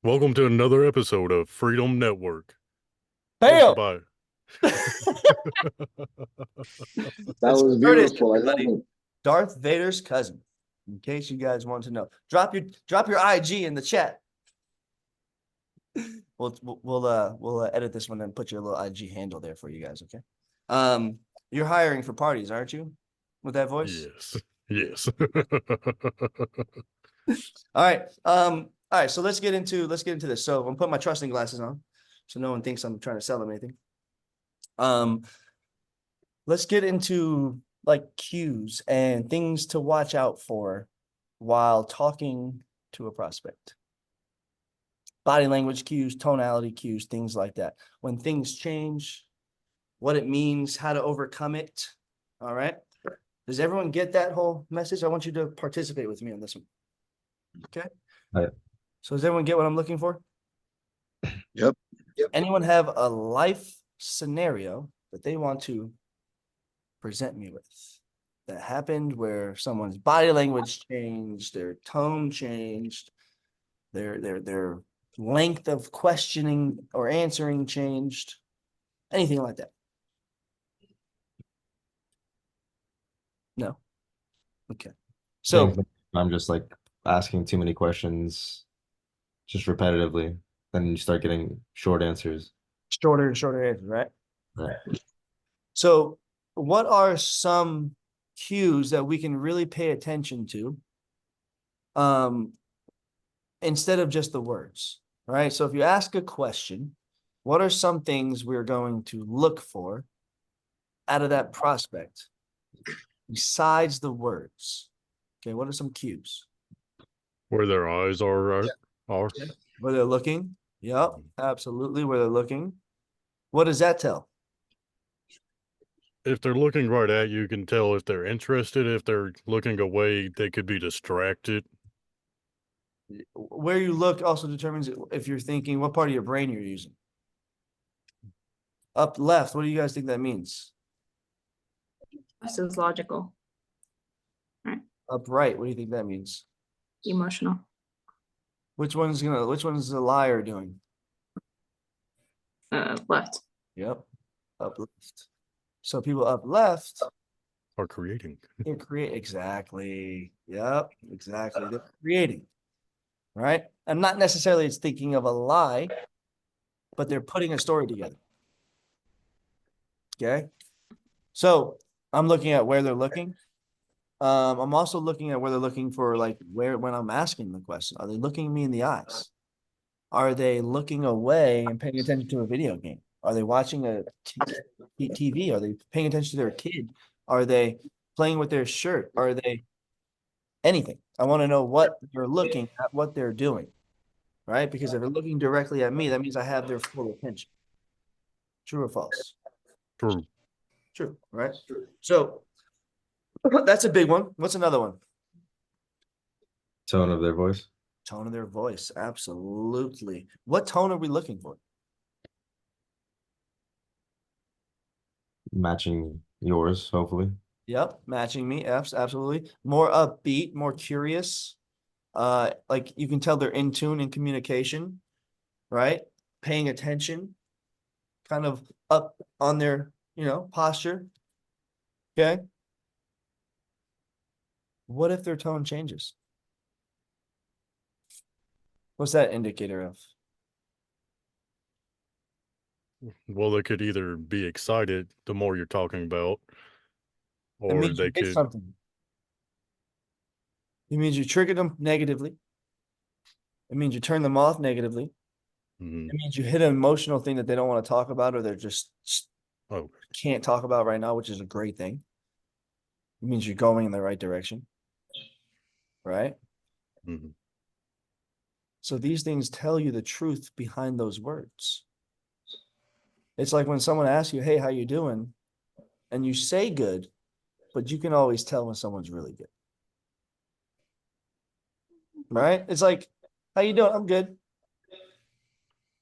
Welcome to another episode of Freedom Network, hosted Bam! by. That It's was Curtis, beautiful. I love everybody. it. Darth Vader's cousin. In case you guys want to know, drop your IG in the chat. We'll edit this one and put your little IG handle there for you guys. Okay. You're hiring for parties, aren't you? With that voice. Yes, yes. All right. All right. So let's get into this. So I'm gonna put my trusting glasses on, so no one thinks I'm trying to sell them anything. Let's get into like cues and things to watch out for while talking to a prospect. Body language cues, tonality cues, things like that. When things change, what it means, how to overcome it. All right. Does everyone get that whole message? I want you to participate with me on this one. Okay. Right. So does everyone get what I'm looking for? Yep. Anyone have a life scenario that they want to present me with that happened where someone's body language changed, their tone changed, their length of questioning or answering changed, anything like that? No. Okay. So I'm just like asking too many questions just repetitively. Then you start getting short answers. shorter and shorter answers, right? Right. So what are some cues that we can really pay attention to instead of just the words, right? So if you ask a question, what are some things we're going to look for out of that prospect besides the words? Okay, what are some cues? Where their eyes are, right? Are. Where they're looking? Yep, absolutely, where they're looking. What does that tell? If they're looking right at you, you can tell if they're interested. If they're looking away, they could be distracted. Where you look also determines if you're thinking, what part of your brain you're using. Up left, what do you guys think that means? This is logical. Up right, what do you think that means? Emotional. Which one's the liar doing? Left. Yep, up left. So people up left Are creating. they create exactly. Yep, exactly. They're creating, right? And not necessarily it's thinking of a lie, but they're putting a story together. Okay. So I'm looking at where they're looking. I'm also looking at where they're looking for, like, when I'm asking the question, are they looking me in the eyes? Are they looking away and paying attention to a video game? Are they watching a TV? Are they paying attention to their kid? Are they playing with their shirt? Are they anything? I want to know what they're looking at, what they're doing, right? Because if they're looking directly at me, that means I have their full attention. True or false? True. True, right? So that's a big one. What's another one? Tone of their voice. Tone of their voice. Absolutely. What tone are we looking for? Matching yours, hopefully. Yep, matching me. Absolutely. More upbeat, more curious. Like you can tell they're in tune in communication, right? Paying attention, kind of up on their, posture. Okay. What if their tone changes? What's that indicator of? Well, they could either be excited the more you're talking about, It or means you they did could. something. It means you triggered them negatively. It means you turn them off negatively. Mhm. It means you hit an emotional thing that they don't want to talk about, or they're just Oh, can't talk about right now, which is a great thing. It means you're going in the right direction, right? mhm. So these things tell you the truth behind those words. It's like when someone asks you, "Hey, how you doing?" and you say good, but you can always tell when someone's really good. Right? It's like, "How you doing?" "I'm good."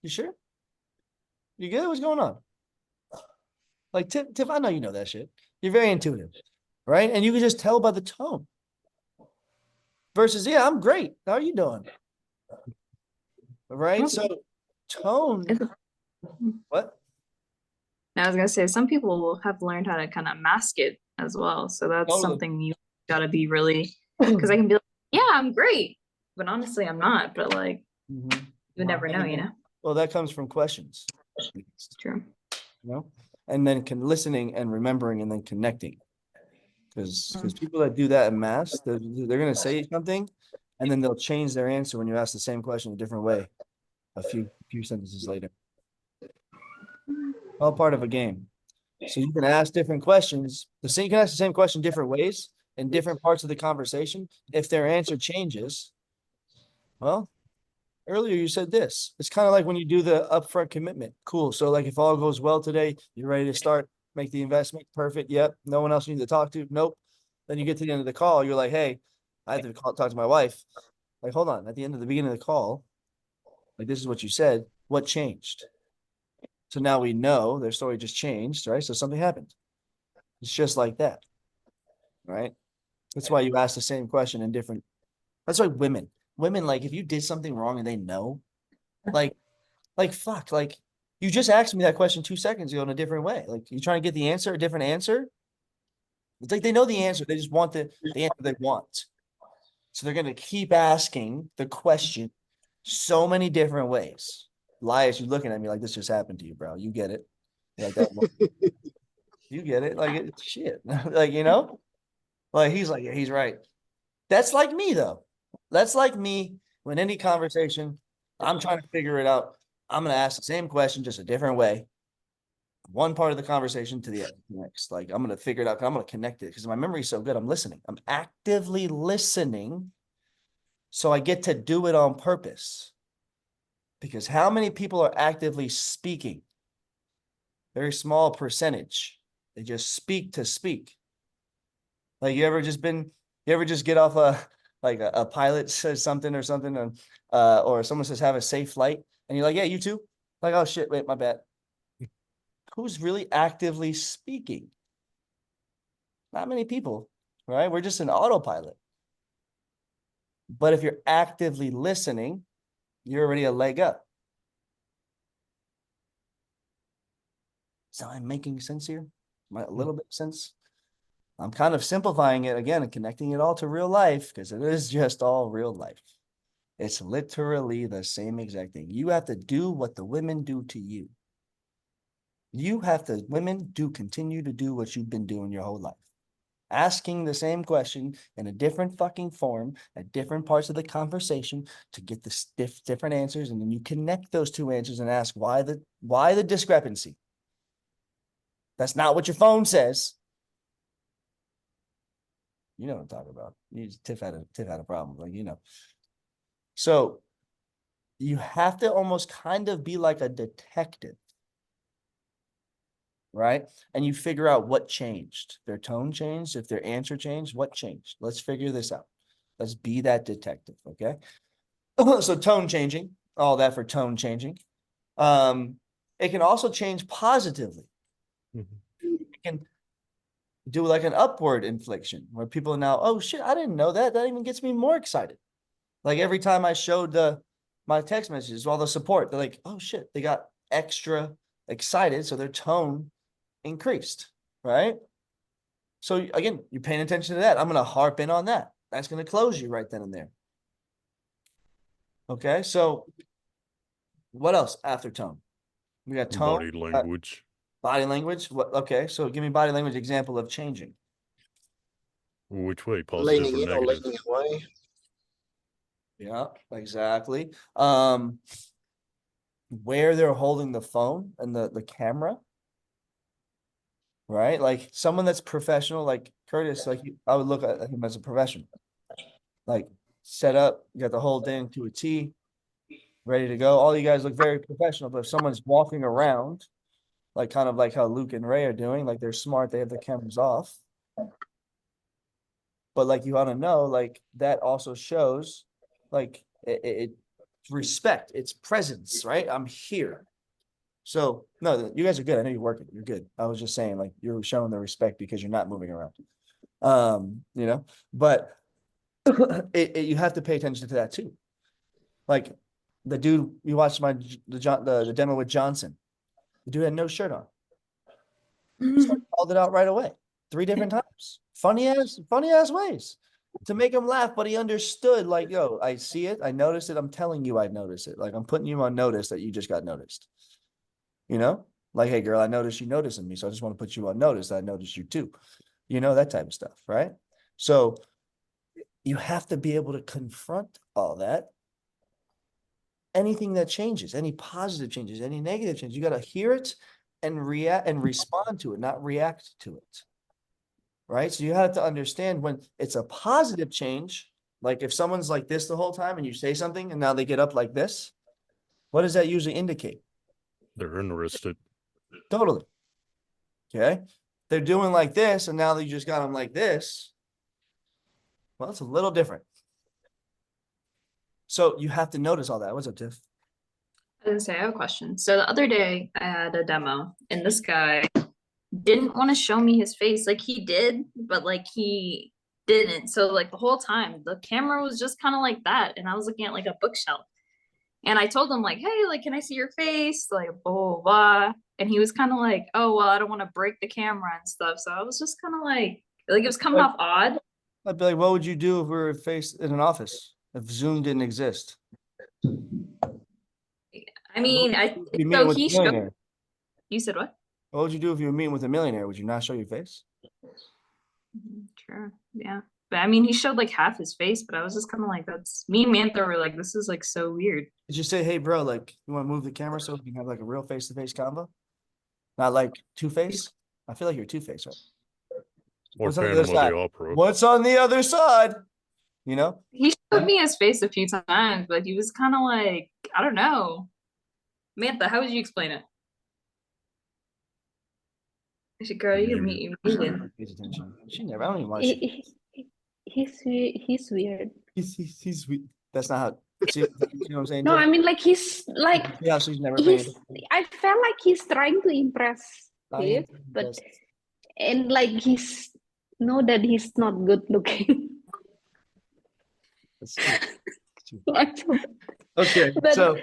"You sure? You good? What's going on?" Like, Tiff, I know you know that shit. You're very intuitive, right? And you can just tell by the tone. Versus, "Yeah, I'm great. How are you doing?" right? So tone, It's- what? I was gonna say some people will have learned how to kind of mask it as well. So that's Totally. something you gotta be really, because I can be like, yeah, I'm great, but honestly, I'm not. But like, Mhm. you never know, you know? Well, that comes from questions, It's true. you know, and then listening and remembering and then connecting. Because people that do that in mass, they're going to say something and then they'll change their answer when you ask the same question a different way a few sentences later. All part of a game. So you can ask different questions. You can ask the same question different ways in different parts of the conversation. If their answer changes, well, earlier you said this. It's kind of like when you do the upfront commitment. Cool. So like if all goes well today, you're ready to start, make the investment. Perfect. Yep. No one else you need to talk to. Nope. Then you get to the end of the call. You're like, hey, I have to talk to my wife. Like, hold on. At the end of the beginning of the call, like this is what you said. What changed? So now we know their story just changed, right? So something happened. It's just like that, right? That's why you ask the same question in different. That's why women, like if you did something wrong and they know, like fuck, like you just asked me that question 2 seconds ago in a different way. Like you trying to get the answer, a different answer. It's like they know the answer. They just want the answer they want. So they're gonna keep asking the question so many different ways. Elias, you're looking at me like this just happened to you, bro. You get it. Like that. You get it. Like it's shit. Like, you know? Like he's like, yeah, he's right. That's like me though. That's like me when any conversation, I'm trying to figure it out. I'm gonna ask the same question, just a different way. One part of the conversation to the next. Like I'm gonna figure it out. I'm gonna connect it because my memory is so good. I'm listening. I'm actively listening. So I get to do it on purpose. Because how many people are actively speaking? Very small percentage. They just speak to speak. Like you ever just get off a pilot says something or something and or someone says have a safe flight and you're like, yeah, you too. Like, oh shit, wait, my bad. Who's really actively speaking? Not many people, right? We're just an autopilot. But if you're actively listening, you're already a leg up. So I'm making sense here? A little bit of sense? I'm kind of simplifying it again and connecting it all to real life because it is just all real life. It's literally the same exact thing. You have to do what the women do to you. Women continue to do what you've been doing your whole life. Asking the same question in a different fucking form at different parts of the conversation to get the different answers. And then you connect those two answers and ask why the discrepancy. That's not what your phone says. You know what I'm talking about. Tiff had a problem, like, you know. So you have to almost kind of be like a detective, right? And you figure out what changed. Their tone changed. If their answer changed, what changed? Let's figure this out. Let's be that detective, okay? So tone changing, all that for tone changing. It can also change positively. It can do like an upward inflection where people are now, oh shit, I didn't know that. That even gets me more excited. Like every time I showed my text messages, all the support, they're like, oh shit, they got extra excited. So their tone increased, right? So again, you're paying attention to that. I'm going to harp in on that. That's going to close you right then and there. Okay, so what else after tone? We got tone. Body language. Body language. What? Okay, so give me body language example of changing. Which way? Positive Leaning or in or negative? leaning away. Yeah, exactly. Where they're holding the phone and the camera, right? Like someone that's professional, like Curtis, like I would look at him as a professional. Like set up, you got the whole thing to a T, ready to go. All you guys look very professional, but if someone's walking around, like kind of like how Luke and Ray are doing, like they're smart, they have the cameras off. But like you ought to know, like that also shows like it respect, it's presence, right? I'm here. So no, you guys are good. I know you're working. You're good. I was just saying, like you're showing the respect because you're not moving around. You know, but you have to pay attention to that too. Like The dude, you watched the demo with Johnson. The dude had no shirt on. So I called it out right away. 3 different times. Funny ass ways to make him laugh, but he understood, like, yo, I see it, I noticed it, I'm telling you I noticed it. Like, I'm putting you on notice that you just got noticed. You know? Like, hey girl, I noticed you noticing me, so I just want to put you on notice that I noticed you too. You know, that type of stuff, right? So you have to be able to confront all that. Anything that changes, any positive changes, any negative changes, you got to hear it and react and respond to it, not react to it. Right? So you have to understand when it's a positive change, like if someone's like this the whole time and you say something and now they get up like this, what does that usually indicate? They're interested. Totally. Okay. They're doing like this and now they just got them like this. Well, it's a little different. So you have to notice all that. What's up, Tiff? I was gonna say, I have a question. So the other day I had a demo and this guy didn't want to show me his face. Like he did, but like he didn't. So like the whole time the camera was just kind of like that. And I was looking at like a bookshelf. And I told him like, hey, like, can I see your face? Like, blah, blah, blah. And he was kind of like, oh, well, I don't want to break the camera and stuff. So I was just kind of like it was coming off odd. I'd be like, what would you do if we were faced in an office if Zoom didn't exist? I mean, Be meeting so with a he showed, millionaire. you said what? What would you do if you were meeting with a millionaire? Would you not show your face? Sure. Yeah. But I mean, he showed like half his face, but I was just kind of like, that's me and Mantha were like, this is like so weird. Did you say, hey, bro, like, you want to move the camera so we can have like a real face-to-face convo? Not like Two-Face? I feel like you're Two-Face, right? Or What's on the Phantom other of the side? Opera. What's on the other side? You know? He showed me his face a few times, but he was kind of like, I don't know. Mantha, how would you explain it? I should, girl, you muted. Pays attention. She never. I don't even want to. He's weird. He's sweet. That's not how. See, you know what I'm saying? No, Tiff? I mean like he's like Yeah, she's never paying he's. I felt like he's trying to impress attention. Tiff, but and like he's know that he's not good looking. Okay, But so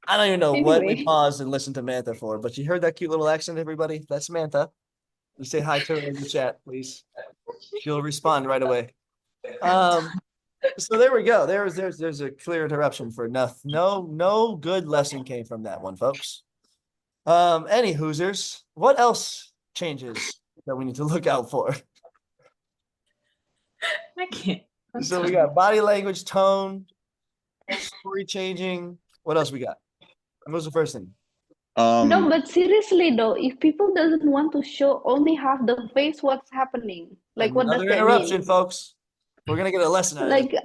I don't even know what we anyway. paused and listened to Mantha for, but you heard that cute little accent, everybody? That's Mantha. You say hi to her in the chat, please. She'll respond right away. So there we go. There's a clear interruption for nothing. No good lesson came from that one, folks. Any Hoosers, what else changes that we need to look out for? I can't. So we got body language, tone, story changing. What else we got? What was the first thing? No, but seriously though, if people doesn't want to show only half the face, what's happening? Like, what does Another that interruption, mean? folks. We're gonna get a lesson out of Like, this.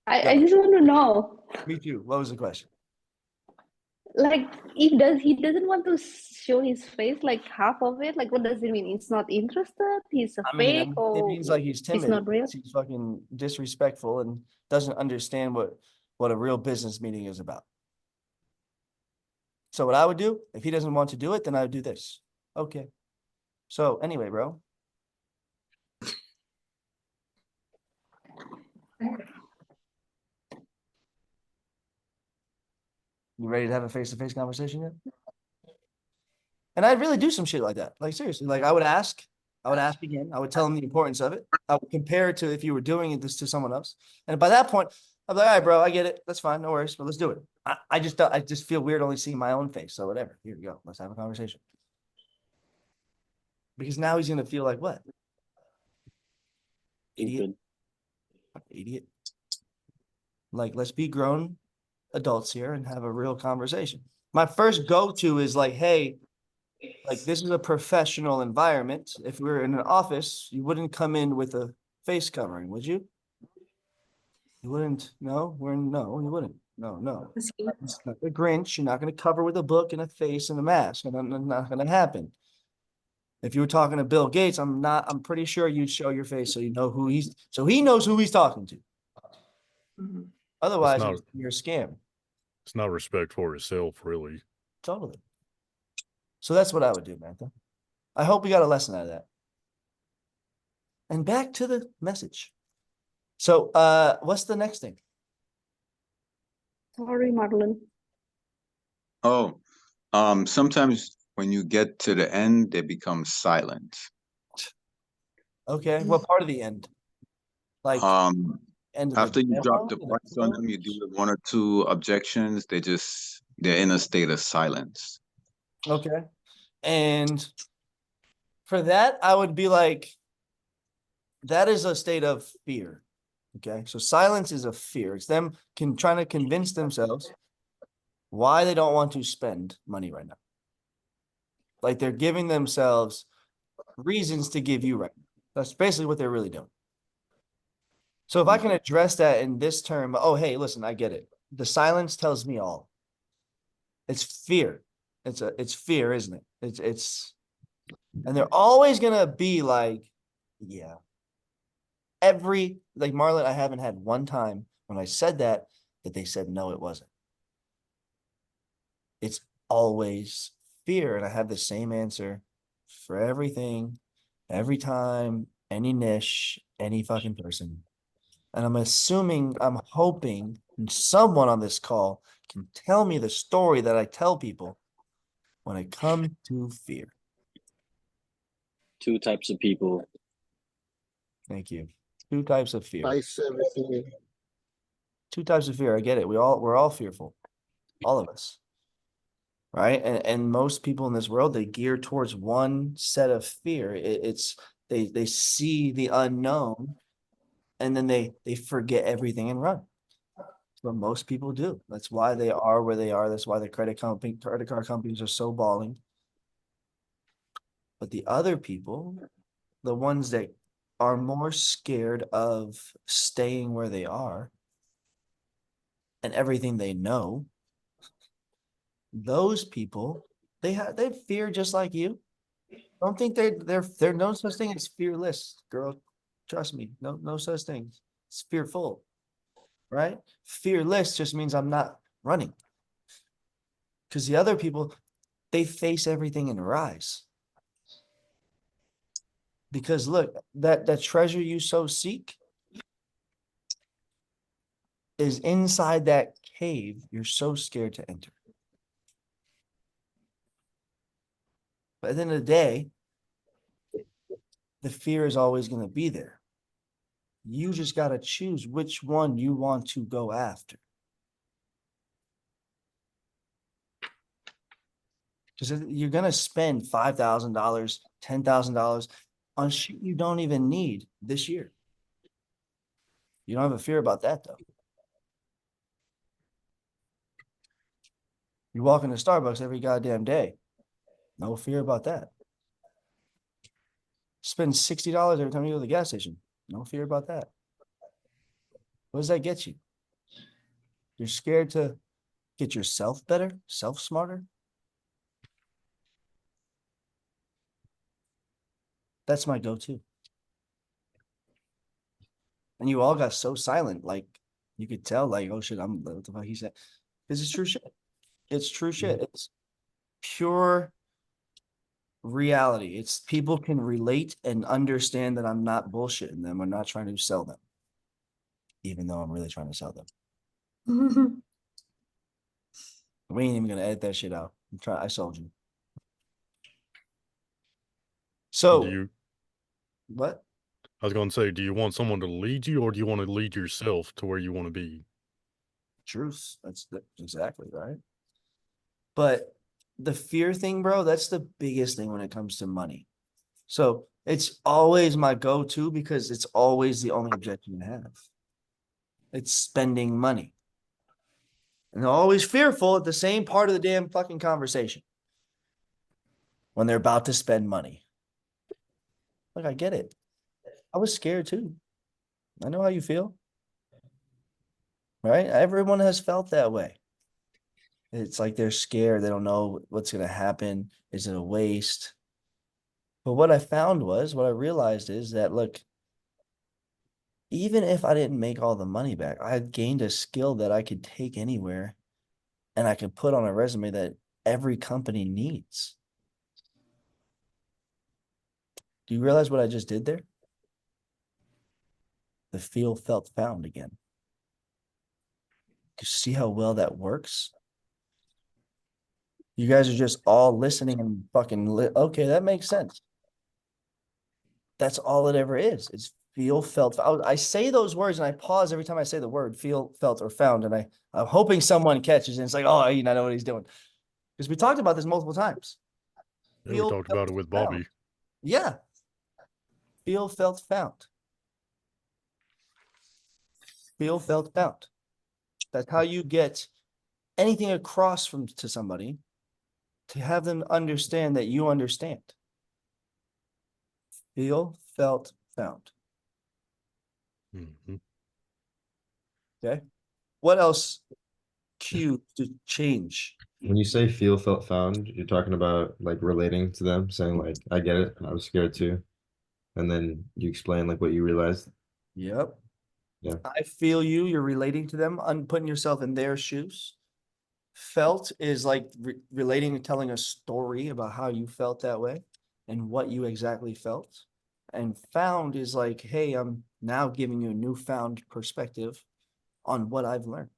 I just want to know. Me too. What was the question? Like, he doesn't want to show his face, like half of it. Like, what does it mean? He's not interested. He's a fake, It or means like he's timid. not real. He's fucking disrespectful and doesn't understand what a real business meeting is about. So what I would do, if he doesn't want to do it, then I would do this. Okay. So anyway, bro. You ready to have a face-to-face conversation yet? And I'd really do some shit like that. Like seriously, like I would ask again. I would tell him the importance of it. I would compare it to if you were doing this to someone else. And by that point, I'd be like, all right, bro, I get it. That's fine. No worries. But let's do it. I just feel weird only seeing my own face. So whatever. Here we go. Let's have a conversation. Because now he's gonna feel like what? Idiot. Idiot. Like, let's be grown adults here and have a real conversation. My first go-to is like, hey, like this is a professional environment. If we were in an office, you wouldn't come in with a face covering, would you? You wouldn't. No, you wouldn't. No. It's not the Grinch. You're not going to cover with a book and a face and a mask. That's not going to happen. If you were talking to Bill Gates, I'm pretty sure you'd show your face so you know he knows who he's talking to. Mm-hmm. Otherwise, you're a scam. It's not respect for itself, really. Totally. So that's what I would do, Mantha. I hope we got a lesson out of that. And back to the message. So what's the next thing? Sorry, Marlon. Oh, sometimes when you get to the end, they become silent. Okay, what part of the end? Like Um, end of the after you drop demo? the The points on demo? them, you do the one or two objections, they're in a state of silence. Okay. And for that, I would be like, that is a state of fear. Okay. So silence is a fear. It's them trying to convince themselves why they don't want to spend money right now. Like they're giving themselves reasons to give you right now. That's basically what they're really doing. So if I can address that in this term, oh, hey, listen, I get it. The silence tells me all. It's fear. It's fear, isn't it? And they're always gonna be like, yeah. Like Marlon, I haven't had one time when I said that they said no, it wasn't. It's always fear, and I have the same answer for everything, every time, any niche, any fucking person. And I'm hoping someone on this call can tell me the story that I tell people when it comes to fear. Two types of people. Thank you. Two types of fear. Spice everything. Two types of fear. I get it. We're all fearful. All of us. Right. And most people in this world, they gear towards one set of fear. They see the unknown and then they forget everything and run. That's what most people do. That's why they are where they are. That's why the credit card companies are so balling. But the other people, the ones that are more scared of staying where they are and everything they know, those people, they fear just like you. Don't think they're no such thing as fearless, girl. Trust me, no such thing. It's fearful, right? Fearless just means I'm not running. Because the other people, they face everything and rise. Because look, that treasure you so seek is inside that cave you're so scared to enter. But at the end of the day, the fear is always going to be there. You just got to choose which one you want to go after. Because you're going to spend $5,000, $10,000 on shit you don't even need this year. You don't have a fear about that, though. You walk into Starbucks every goddamn day. No fear about that. Spend $60 every time you go to the gas station. No fear about that. What does that get you? You're scared to get yourself better, self smarter. That's my go-to. And you all got so silent, like you could tell, like, oh shit, what the fuck he said. Because it's true shit. It's true shit. It's pure reality. It's people can relate and understand that I'm not bullshitting them or not trying to sell them, even though I'm really trying to sell them. We ain't even gonna edit that shit out. I sold you. So what? I was going to say, do you want someone to lead you, or do you want to lead yourself to where you want to be? Truth. That's exactly right. But the fear thing, bro, that's the biggest thing when it comes to money. So it's always my go-to because it's always the only objection I have. It's spending money. And they're always fearful at the same part of the damn fucking conversation when they're about to spend money. Like, I get it. I was scared too. I know how you feel. Right? Everyone has felt that way. It's like they're scared. They don't know what's going to happen. Is it a waste? But what I realized is that, look, even if I didn't make all the money back, I had gained a skill that I could take anywhere and I could put on a resume that every company needs. Do you realize what I just did there? The feel, felt, found again. You see how well that works? You guys are just all listening and fucking okay, that makes sense. That's all it ever is. It's feel, felt. I say those words and I pause every time I say the word feel, felt, or found. And I'm hoping someone catches it. And it's like, oh, I know what he's doing. Because we talked about this multiple times. Yeah, we Feel, talked felt, about it with found. Bobby. Yeah. Feel, felt, found. Feel, felt, found. That's how you get anything across from to somebody to have them understand that you understand. Feel, felt, found. Mhm. Okay. What else? Cue to change. When you say feel, felt, found, you're talking about like relating to them, saying like, I get it, I was scared too. And then you explain like what you realized. Yep. Yeah. I feel you. You're relating to them, putting yourself in their shoes. Felt is like relating and telling a story about how you felt that way and what you exactly felt. And found is like, hey, I'm now giving you a newfound perspective on what I've learned.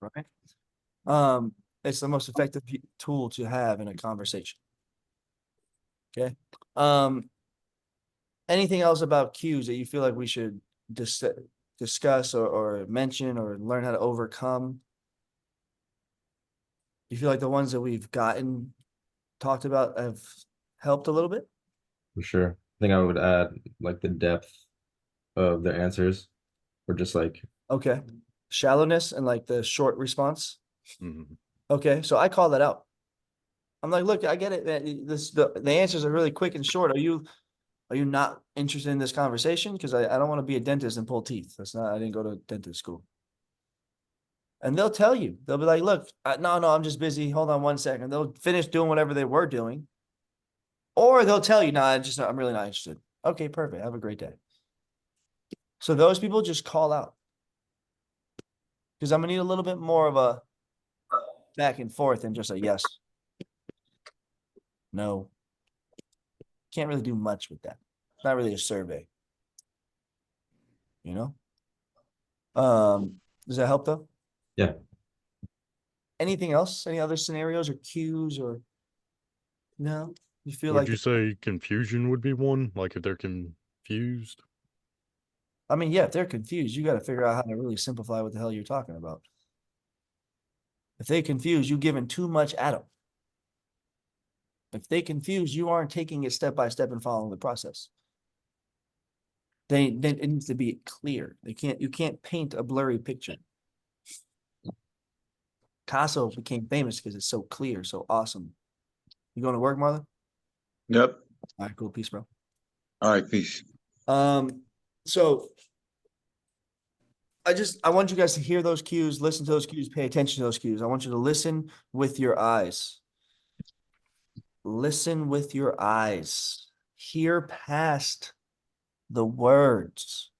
Right? It's the most effective tool to have in a conversation. Okay. Anything else about cues that you feel like we should discuss or mention or learn how to overcome? You feel like the ones that we've talked about have helped a little bit? For sure. I think I would add like the depth of their answers, or just like, Okay. Shallowness and like the short response. Mhm. Okay, so I call that out. I'm like, look, I get it. The answers are really quick and short. Are you not interested in this conversation? Because I don't want to be a dentist and pull teeth. I didn't go to dentist school. And they'll tell you, they'll be like, look, no, I'm just busy. Hold on 1 second. They'll finish doing whatever they were doing. Or they'll tell you, no, I'm really not interested. Okay, perfect. Have a great day. So those people just call out. Because I'm gonna need a little bit more of a back and forth than just a yes. No. Can't really do much with that. It's not really a survey. You know? Does that help though? yeah, Anything else? Any other scenarios or cues or no? You feel Would like you say confusion would be one? Like if they're confused? I mean, yeah, if they're confused, you got to figure out how to really simplify what the hell you're talking about. If they confuse, you giving too much at them. If they confuse, you aren't taking it step by step and following the process. It needs to be clear. You can't paint a blurry picture. Picasso became famous because it's so clear, so awesome. You going to work, Marlon? Yep. All right, cool. Peace, bro. All right, peace. So I want you guys to hear those cues, listen to those cues, pay attention to those cues. I want you to listen with your eyes. Listen with your eyes. Hear past the words.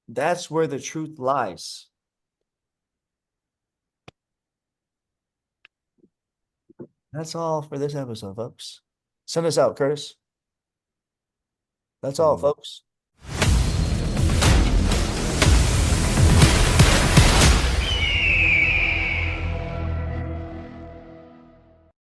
That's where the truth lies. That's all for this episode, folks. Send us out, Curtis. That's all, folks.